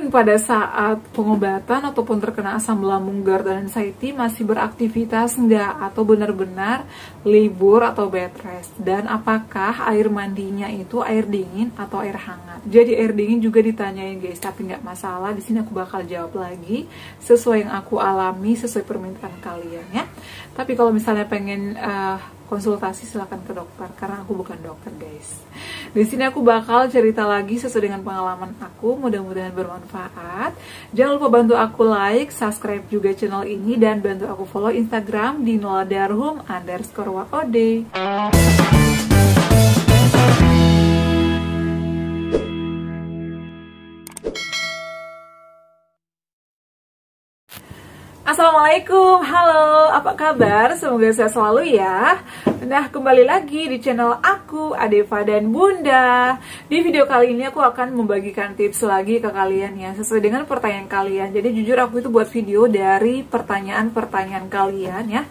Bun, pada saat pengobatan ataupun terkena asam lambung, GERD dan anxiety masih beraktivitas enggak? Atau benar-benar libur atau bed rest? Dan apakah air mandinya itu air dingin atau air hangat? Jadi air dingin juga ditanyain guys, tapi nggak masalah. Di sini aku bakal jawab lagi sesuai yang aku alami, sesuai permintaan kalian ya. Tapi kalau misalnya pengen konsultasi silahkan ke dokter, karena aku bukan dokter guys. Di sini aku bakal cerita lagi sesuai dengan pengalaman aku, mudah-mudahan bermanfaat. Jangan lupa bantu aku like, subscribe juga channel ini, dan bantu aku follow Instagram di noladarhum_wod. Assalamualaikum, halo, apa kabar? Semoga sehat selalu ya. Nah, kembali lagi di channel aku, Adeva dan Bunda. Di video kali ini aku akan membagikan tips lagi ke kalian ya, sesuai dengan pertanyaan kalian. Jadi jujur aku itu buat video dari pertanyaan-pertanyaan kalian ya.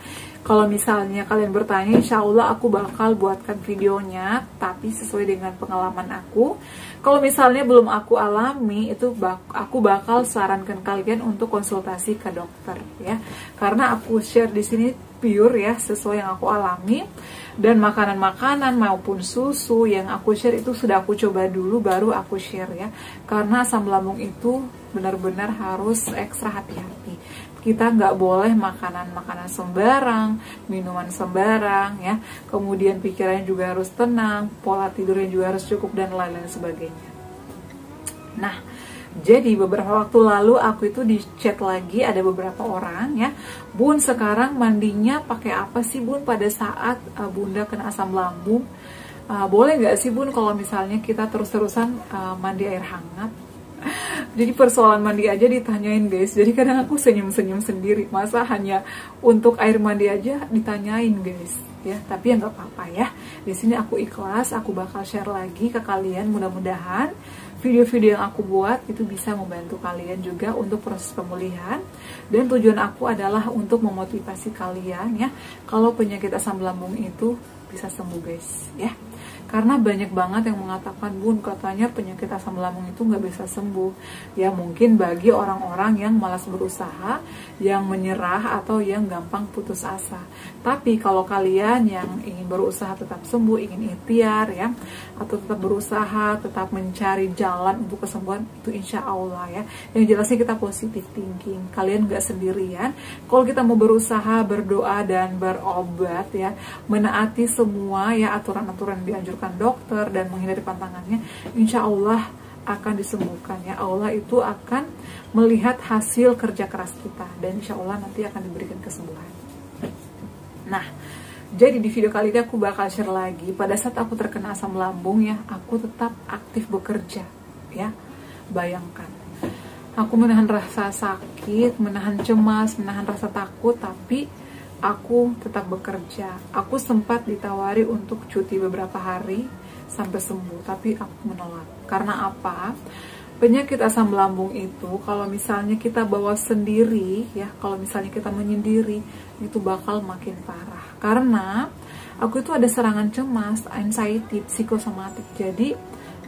Kalau misalnya kalian bertanya, insya Allah aku bakal buatkan videonya, tapi sesuai dengan pengalaman aku. Kalau misalnya belum aku alami, itu aku bakal sarankan kalian untuk konsultasi ke dokter ya. Karena aku share di sini pure ya, sesuai yang aku alami. Dan makanan-makanan maupun susu yang aku share itu sudah aku coba dulu, baru aku share ya. Karena asam lambung itu benar-benar harus ekstra hati-hati. Kita nggak boleh makanan sembarang, minuman sembarang ya. Kemudian pikirannya juga harus tenang, pola tidurnya juga harus cukup, dan lain-lain sebagainya. Nah, jadi beberapa waktu lalu aku itu di chat lagi ada beberapa orang ya. Bun, sekarang mandinya pakai apa sih Bun pada saat Bunda kena asam lambung? Boleh nggak sih Bun kalau misalnya kita terus-terusan mandi air hangat? Jadi persoalan mandi aja ditanyain guys. Jadi kadang aku senyum-senyum sendiri. Masa hanya untuk air mandi aja ditanyain guys ya. Tapi ya nggak apa-apa ya. Di sini aku ikhlas. Aku bakal share lagi ke kalian. Mudah-mudahan video-video yang aku buat itu bisa membantu kalian juga untuk proses pemulihan. Dan tujuan aku adalah untuk memotivasi kalian ya, kalau penyakit asam lambung itu bisa sembuh guys ya. Karena banyak banget yang mengatakan, Bun, katanya penyakit asam lambung itu nggak bisa sembuh. Ya mungkin bagi orang-orang yang malas berusaha, yang menyerah, atau yang gampang putus asa. Tapi kalau kalian yang ingin berusaha tetap sembuh, ingin ikhtiar ya, atau tetap berusaha, tetap mencari jalan untuk kesembuhan, itu insya Allah ya. Yang jelasnya kita positive thinking. Kalian nggak sendirian. Kalau kita mau berusaha, berdoa, dan berobat ya, menaati semua ya aturan-aturan yang dianjurkan dokter dan menghindari pantangannya, insya Allah akan disembuhkan ya. Allah itu akan melihat hasil kerja keras kita, dan insya Allah nanti akan diberikan kesembuhan. Nah, jadi di video kali ini aku bakal share lagi pada saat aku terkena asam lambung ya, aku tetap aktif bekerja ya. Bayangkan, aku menahan rasa sakit, menahan cemas, menahan rasa takut, tapi aku tetap bekerja. Aku sempat ditawari untuk cuti beberapa hari sampai sembuh, tapi aku menolak. Karena apa? Penyakit asam lambung itu kalau misalnya kita bawa sendiri ya, kalau misalnya kita menyendiri, itu bakal makin parah. Karena aku itu ada serangan cemas, anxiety, psikosomatik. Jadi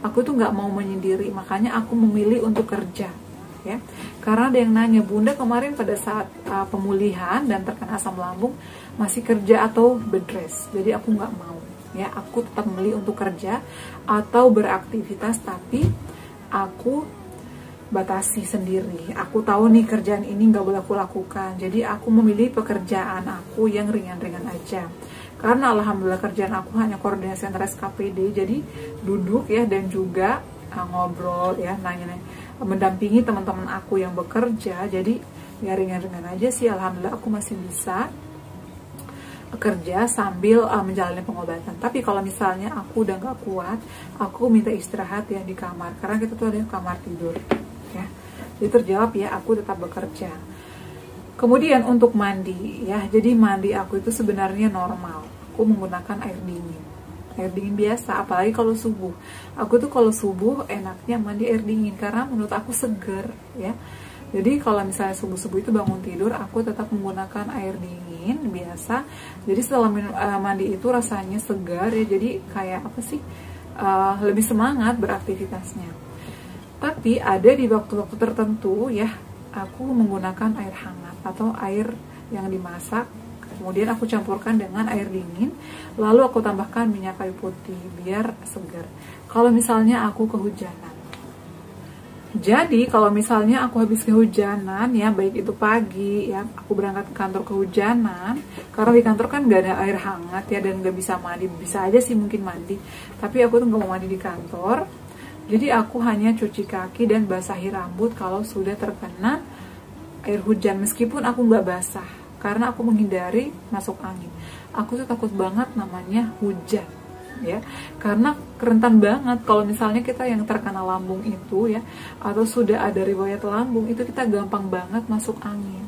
aku tuh nggak mau menyendiri, makanya aku memilih untuk kerja. Ya. Karena ada yang nanya, Bunda kemarin pada saat pemulihan dan terkena asam lambung masih kerja atau bed rest? Jadi aku nggak mau ya, aku tetap memilih untuk kerja atau beraktivitas, tapi aku batasi sendiri. Aku tahu nih kerjaan ini nggak boleh aku lakukan, jadi aku memilih pekerjaan aku yang ringan-ringan aja. Karena alhamdulillah kerjaan aku hanya koordinasi antara SKPD, jadi duduk ya, dan juga ngobrol ya, nanya-nanya, mendampingi teman-teman aku yang bekerja. Jadi ya ringan-ringan aja sih, alhamdulillah aku masih bisa kerja sambil menjalani pengobatan. Tapi kalau misalnya aku udah nggak kuat, aku minta istirahat ya di kamar, karena kita tuh ada kamar tidur ya. Jadi terjawab ya, aku tetap bekerja. Kemudian untuk mandi ya, jadi mandi aku itu sebenarnya normal. Aku menggunakan air dingin biasa, apalagi kalau subuh. Aku tuh kalau subuh enaknya mandi air dingin karena menurut aku seger ya. Jadi kalau misalnya subuh-subuh itu bangun tidur, aku tetap menggunakan air dingin biasa. Jadi setelah mandi itu rasanya segar ya, jadi kayak apa sih, lebih semangat beraktivitasnya. Tapi ada di waktu-waktu tertentu ya, aku menggunakan air hangat atau air yang dimasak, kemudian aku campurkan dengan air dingin, lalu aku tambahkan minyak kayu putih biar segar. Kalau misalnya aku kehujanan, jadi kalau misalnya aku habis kehujanan ya, baik itu pagi ya, aku berangkat ke kantor kehujanan, karena di kantor kan gak ada air hangat ya, dan gak bisa mandi. Bisa aja sih mungkin mandi, tapi aku tuh gak mau mandi di kantor. Jadi aku hanya cuci kaki dan basahi rambut kalau sudah terkena air hujan, meskipun aku gak basah, karena aku menghindari masuk angin. Aku tuh takut banget namanya hujan ya, karena rentan banget kalau misalnya kita yang terkena lambung itu ya, atau sudah ada riwayat lambung itu, kita gampang banget masuk angin.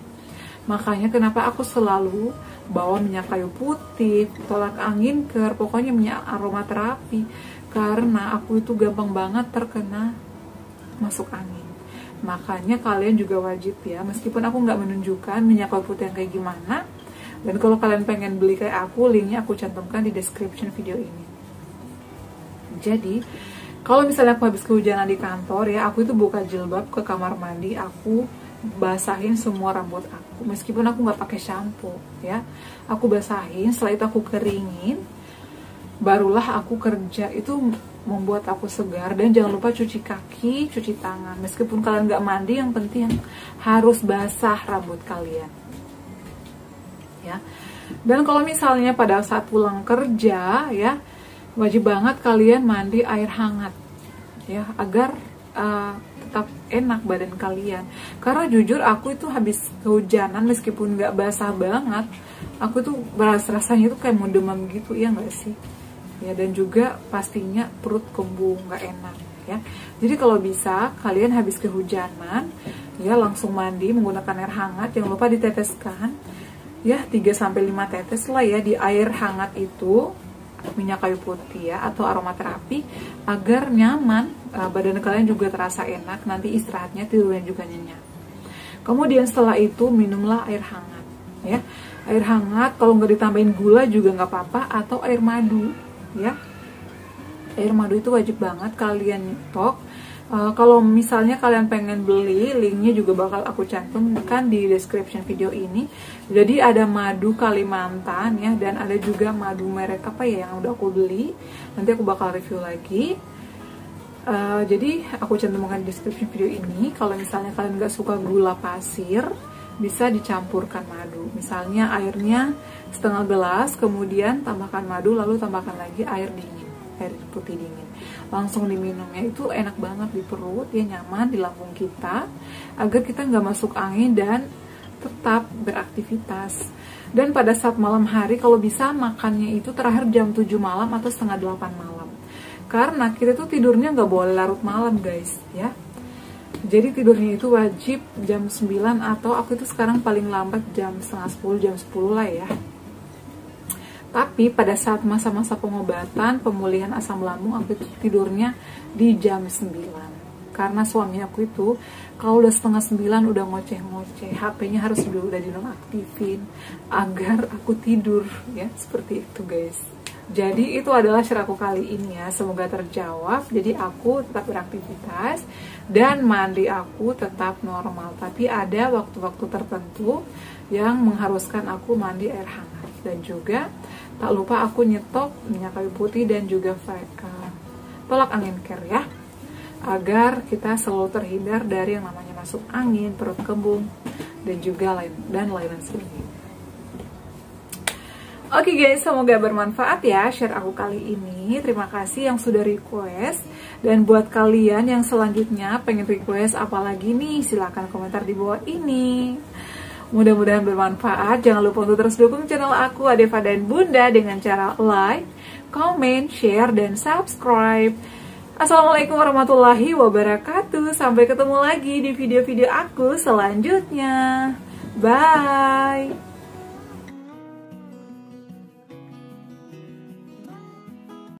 Makanya kenapa aku selalu bawa minyak kayu putih, tolak angin ker, pokoknya minyak aromaterapi, karena aku itu gampang banget terkena masuk angin. Makanya kalian juga wajib ya, meskipun aku nggak menunjukkan minyak kayu putih yang kayak gimana, dan kalau kalian pengen beli kayak aku, linknya aku cantumkan di description video ini. Jadi kalau misalnya aku habis kehujanan di kantor ya, aku itu buka jilbab ke kamar mandi, aku basahin semua rambut aku, meskipun aku nggak pakai shampoo ya, aku basahin, setelah itu aku keringin, barulah aku kerja. Itu membuat aku segar. Dan jangan lupa cuci kaki, cuci tangan, meskipun kalian nggak mandi, yang penting harus basah rambut kalian ya. Dan kalau misalnya pada saat pulang kerja ya, wajib banget kalian mandi air hangat ya, agar tetap enak badan kalian. Karena jujur aku itu habis kehujanan, meskipun nggak basah banget, aku tuh rasanya tuh kayak mau demam gitu ya, nggak sih ya, dan juga pastinya perut kembung, nggak enak ya. Jadi kalau bisa kalian habis kehujanan ya, langsung mandi menggunakan air hangat. Jangan lupa diteteskan ya, 3-5 tetes lah ya di air hangat itu, minyak kayu putih ya, atau aromaterapi, agar nyaman, badan kalian juga terasa enak, nanti istirahatnya, tidurnya juga nyenyak. Kemudian setelah itu minumlah air hangat ya. Air hangat kalau nggak ditambahin gula juga nggak apa-apa, atau air madu ya. Air madu itu wajib banget kalian nyetok. Kalau misalnya kalian pengen beli, linknya juga bakal aku cantumkan di description video ini. Jadi ada madu Kalimantan ya, dan ada juga madu merek apa ya yang udah aku beli, nanti aku bakal review lagi. Jadi aku cantumkan di description video ini. Kalau misalnya kalian nggak suka gula pasir, bisa dicampurkan madu. Misalnya airnya setengah gelas, kemudian tambahkan madu, lalu tambahkan lagi air dingin, air putih dingin, langsung diminumnya. Itu enak banget di perut ya, nyaman di lambung kita, agar kita nggak masuk angin dan tetap beraktivitas. Dan pada saat malam hari kalau bisa makannya itu terakhir jam 7 malam atau setengah 8 malam, karena kita tuh tidurnya nggak boleh larut malam guys ya. Jadi tidurnya itu wajib jam 9, atau aku itu sekarang paling lambat jam setengah 10, jam 10 lah ya. Tapi pada saat masa-masa pengobatan, pemulihan asam lambung, aku itu tidurnya di jam 9. Karena suami aku itu kalau udah setengah 9 udah ngoceh-ngoceh, HP-nya harus udah dinonaktifin agar aku tidur ya, seperti itu guys. Jadi itu adalah share aku kali ini ya, semoga terjawab. Jadi aku tetap beraktivitas dan mandi aku tetap normal, tapi ada waktu-waktu tertentu yang mengharuskan aku mandi air hangat. Dan juga tak lupa aku nyetok minyak kayu putih dan juga tolak angin care ya, agar kita selalu terhindar dari yang namanya masuk angin, perut kembung, dan juga lain sebagainya. Oke guys, semoga bermanfaat ya share aku kali ini. Terima kasih yang sudah request. Dan buat kalian yang selanjutnya pengen request apalagi nih, silahkan komentar di bawah ini. Mudah-mudahan bermanfaat. Jangan lupa untuk terus dukung channel aku Adeva dan Bunda dengan cara like, comment, share, dan subscribe. Assalamualaikum warahmatullahi wabarakatuh. Sampai ketemu lagi di video-video aku selanjutnya. Bye.